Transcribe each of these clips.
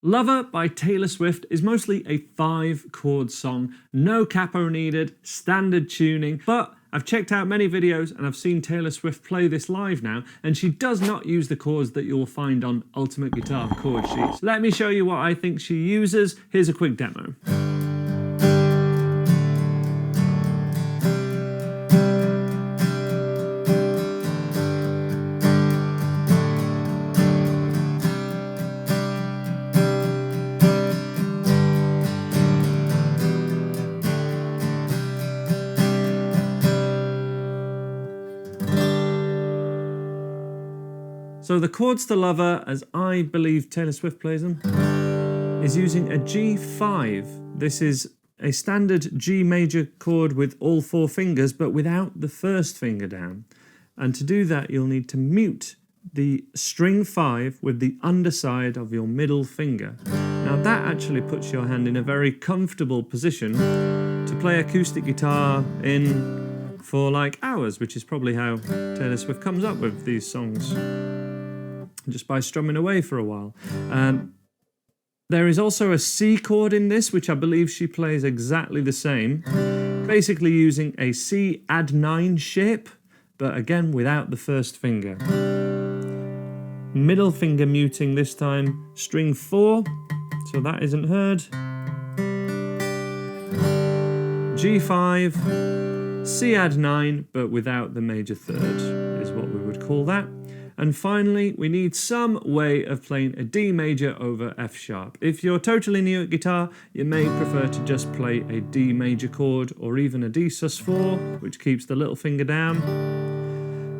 Lover by Taylor Swift is mostly a 5-chord song, no capo needed, standard tuning, but I've checked out many videos and I've seen Taylor Swift play this live now, and she does not use the chords that you'll find on Ultimate Guitar chord sheets. Let me show you what I think she uses. Here's a quick demo. So the chords to Lover, as I believe Taylor Swift plays them, is using a G5. This is a standard G major chord with all 4 fingers, but without the first finger down. And to do that, you'll need to mute the string 5 with the underside of your middle finger. Now that actually puts your hand in a very comfortable position to play acoustic guitar in for like hours, which is probably how Taylor Swift comes up with these songs, just by strumming away for a while. There is also a C chord in this, which I believe she plays exactly the same, basically using a C add 9 shape, but again without the first finger. Middle finger muting this time, string 4, so that isn't heard. G5, C add 9, but without the major third, is what we would call that. And finally, we need some way of playing a D major over F sharp. If you're totally new at guitar, you may prefer to just play a D major chord or even a D sus4, which keeps the little finger down.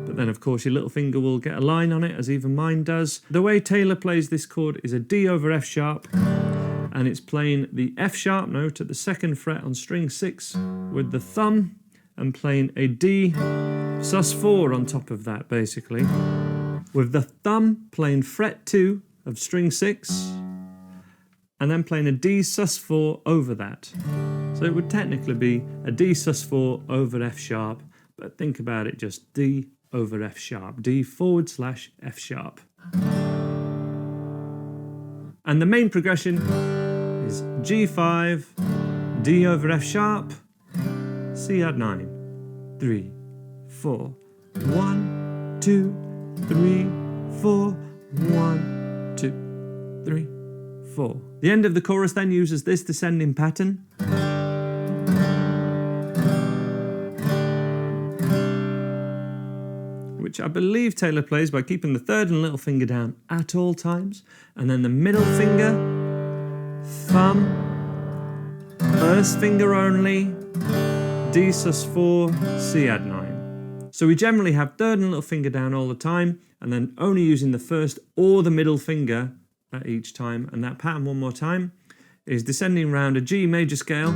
But then, of course, your little finger will get a line on it, as even mine does. The way Taylor plays this chord is a D over F sharp, and it's playing the F sharp note at the 2nd fret on string 6 with the thumb, and playing a D sus4 on top of that, basically, with the thumb playing fret 2 of string 6, and then playing a D sus4 over that. So it would technically be a D sus4 over F sharp, but think about it, just D over F sharp, D/F sharp. And the main progression is G5, D over F sharp, C add 9, 3, 4, 1, 2, 3, 4, 1, 2, 3, 4. The end of the chorus then uses this descending pattern, which I believe Taylor plays by keeping the 3rd and little finger down at all times, and then the middle finger, thumb, 1st finger only, D sus4, C add 9. So we generally have 3rd and little finger down all the time, and then only using the 1st or the middle finger at each time. And that pattern, one more time, is descending round a G major scale,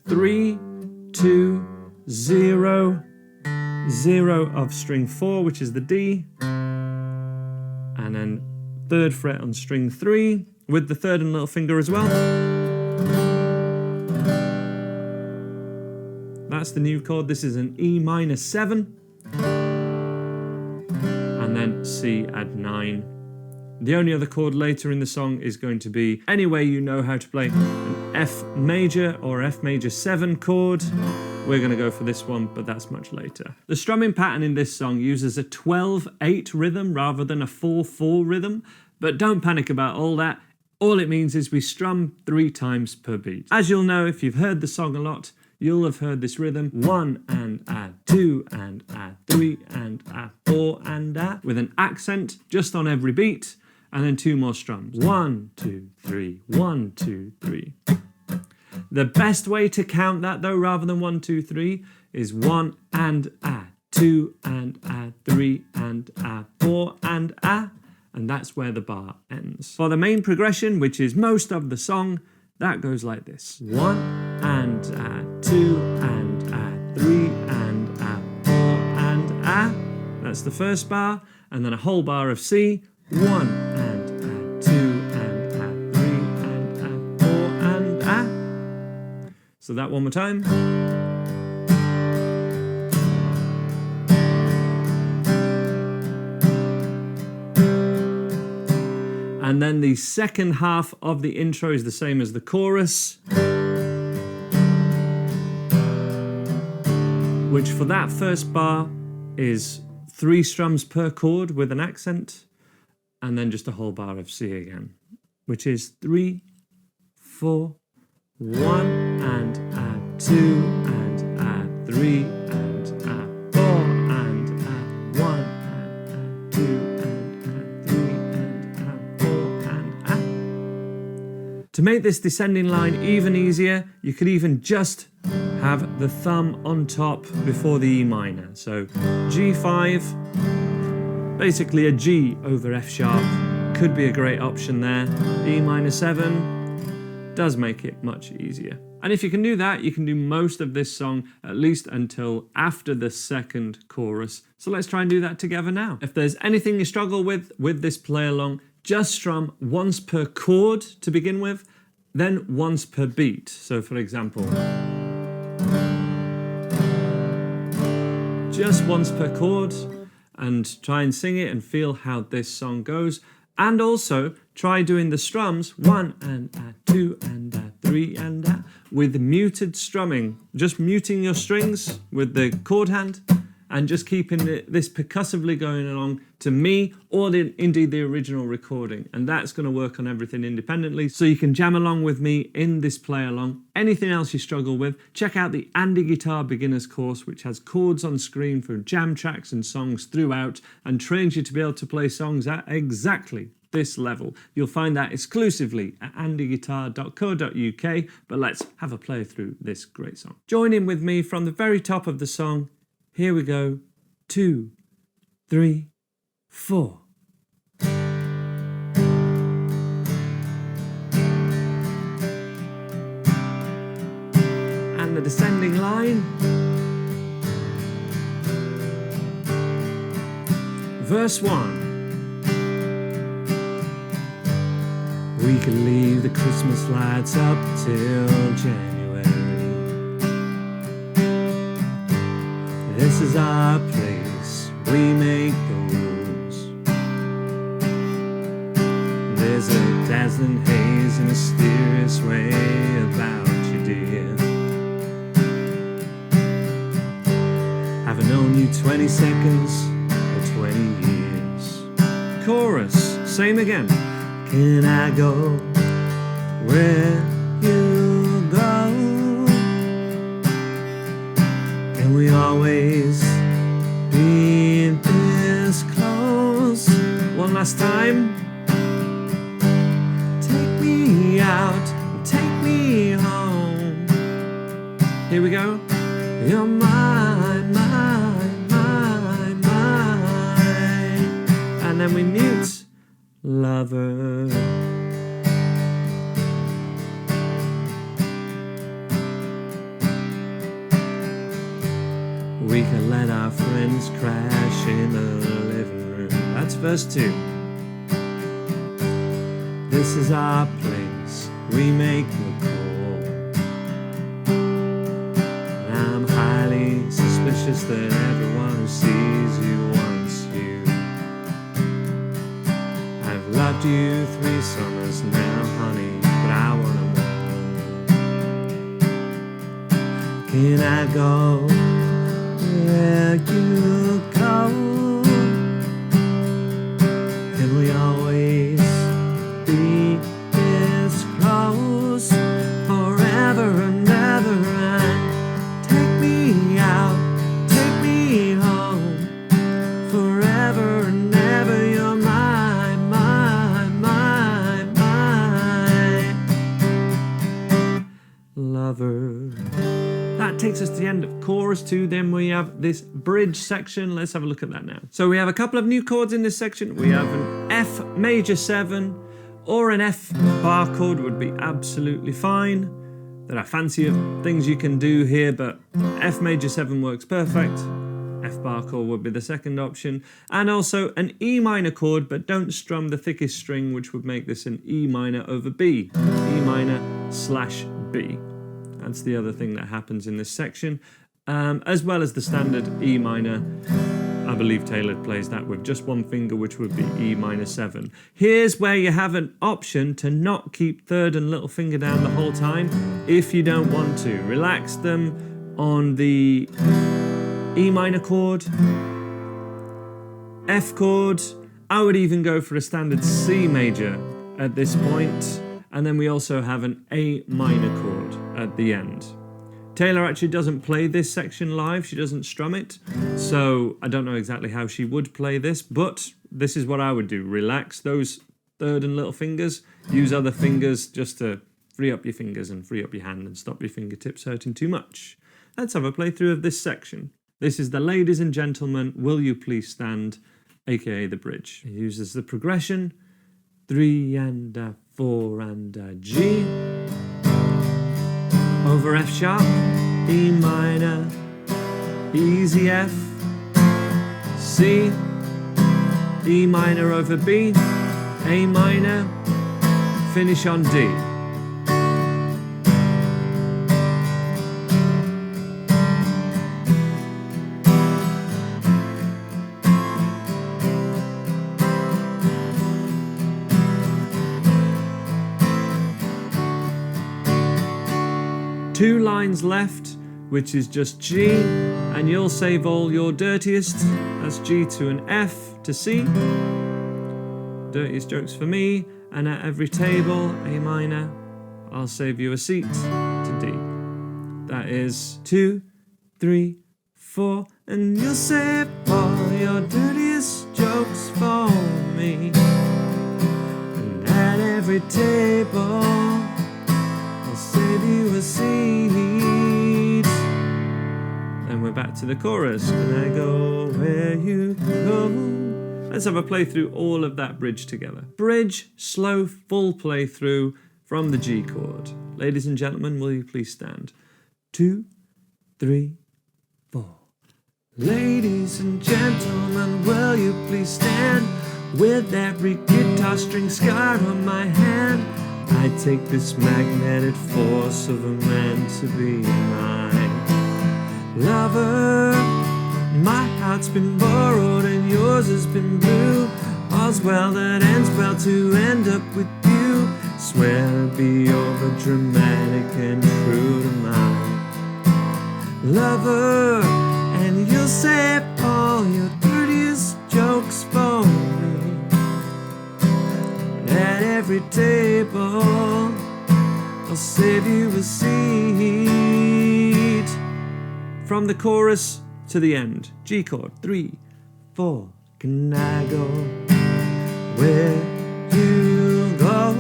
3, 2, 0, 0 of string 4, which is the D, and then 3rd fret on string 3 with the 3rd and little finger as well. That's the new chord. This is an E minor 7, and then C add 9. The only other chord later in the song is going to be, anyway you know how to play an F major or F major 7 chord. We're going to go for this one, but that's much later. The strumming pattern in this song uses a 12/8 rhythm rather than a 4/4 rhythm, but don't panic about all that. All it means is we strum 3 times per beat. As you'll know if you've heard the song a lot, you'll have heard this rhythm: 1 and add, 2 and add, 3 and add, 4 and add, with an accent just on every beat, and then 2 more strums. 1, 2, 3, 1, 2, 3. The best way to count that though, rather than 1, 2, 3, is 1 and add, 2 and add, 3 and add, 4 and add, and that's where the bar ends. For the main progression, which is most of the song, that goes like this: 1 and add, 2 and add, 3 and add, 4 and add. That's the first bar, and then a whole bar of C. 1 and add, 2 and add, 3 and add, 4 and add. So that one more time. And then the second half of the intro is the same as the chorus, which for that first bar is 3 strums per chord with an accent, and then just a whole bar of C again, which is 3, 4, 1, and add 2, and add 3, and add 4, and add 1, and add 2, and add 3, and add 4, and add. To make this descending line even easier, you could even just have the thumb on top before the E minor. So G5, basically a G over F sharp, could be a great option there. E minor 7 does make it much easier. And if you can do that, you can do most of this song, at least until after the second chorus. So let's try and do that together now. If there's anything you struggle with this play along, just strum once per chord to begin with, then once per beat. So for example, just once per chord, and try and sing it and feel how this song goes. And also try doing the strums 1 and add 2 and add 3 and add, with muted strumming, just muting your strings with the chord hand and just keeping this percussively going along to me or indeed the original recording. And that's going to work on everything independently, so you can jam along with me in this play along. Anything else you struggle with, check out the Andy Guitar Beginners course, which has chords on screen for jam tracks and songs throughout and trains you to be able to play songs at exactly this level. You'll find that exclusively at andyguitar.co.uk, but let's have a play through this great song. Join in with me from the very top of the song. Here we go. 2, 3, 4. And the descending line. Verse 1. We could leave the Christmas lights up till January. This is our place, we make the rules. There's a dazzling haze, a mysterious way about you, dear. Haven't known you 20 seconds or 20 years. Chorus, same again. Can I go where you go? Can we always be this close? One last time. Take me out, take me home. Here we go. You're mine, mine, mine, mine. And then we mute. Lover. We can let our friends crash in the living room. That's verse 2. This is our place, we make the call. I'm highly suspicious that everyone who sees you wants you. I've loved you 3 summers now, honey, but I want them all. Can I go where you go? Can we always be this close? Forever and ever, and take me out, take me home. Forever and ever, you're mine, mine, mine, mine. Lover. That takes us to the end of chorus 2. Then we have this bridge section. Let's have a look at that now. So we have a couple of new chords in this section. We have an F major 7 or an F bar chord would be absolutely fine. There are fancier things you can do here, but F major 7 works perfect. F bar chord would be the second option. And also an E minor chord, but don't strum the thickest string, which would make this an E minor over B. E minor / B. That's the other thing that happens in this section, as well as the standard E minor I believe Taylor plays that with just one finger, which would be E minor 7. Here's where you have an option to not keep third and little finger down the whole time if you don't want to. Relax them on the E minor chord, F chord. I would even go for a standard C major at this point, and then we also have an A minor chord at the end. Taylor actually doesn't play this section live, she doesn't strum it, so I don't know exactly how she would play this, but this is what I would do. Relax those third and little fingers, use other fingers just to free up your fingers and free up your hand and stop your fingertips hurting too much. Let's have a playthrough of this section. This is the Ladies and Gentlemen, Will You Please Stand, aka the bridge. It uses the progression, 3 and a 4 and a G, over F sharp, E minor, easy F, C, E minor over B, A minor, finish on D. Two lines left, which is just G, and you'll save all your dirtiest. That's G to an F to C. Dirtiest jokes for me, and at every table, A minor, I'll save you a seat to D. That is 2, 3, 4, and you'll save all your dirtiest jokes for me. And at every table, I'll save you a seat. And we're back to the chorus. Can I go where you go? Let's have a play through all of that bridge together. Bridge, slow, full play through from the G chord. Ladies and gentlemen, will you please stand? 2, 3, 4. Ladies and gentlemen, will you please stand? With every guitar string scar on my hand, I take this magnetic force of a man to be my lover. My heart's been borrowed and yours has been blue. All's well that ends well to end up with you. Swear to be over dramatic and true to my lover. And you'll save all your dirtiest jokes for me. At every table, I'll save you a seat. From the chorus to the end, G chord, 3, 4. Can I go where you go?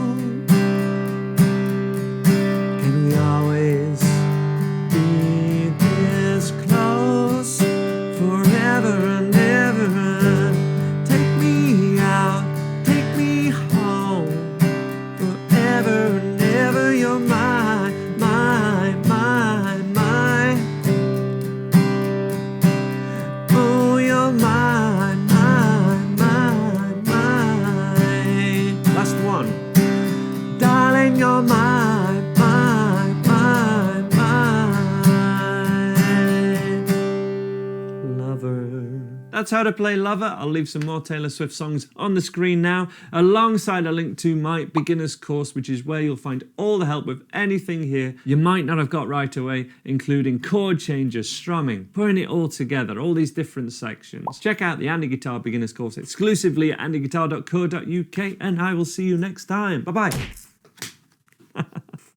Can we always be this close forever and ever? Take me out, take me home, forever and ever. You're mine, mine, mine, mine. Oh, you're mine, mine, mine, mine. Last one. Darling, you're mine, mine, mine, mine. Lover. That's how to play Lover. I'll leave some more Taylor Swift songs on the screen now, alongside a link to my beginner's course, which is where you'll find all the help with anything here you might not have got right away, including chord changes, strumming, putting it all together, all these different sections. Check out the Andy Guitar Beginner's course exclusively at andyguitar.co.uk, and I will see you next time. Bye-bye.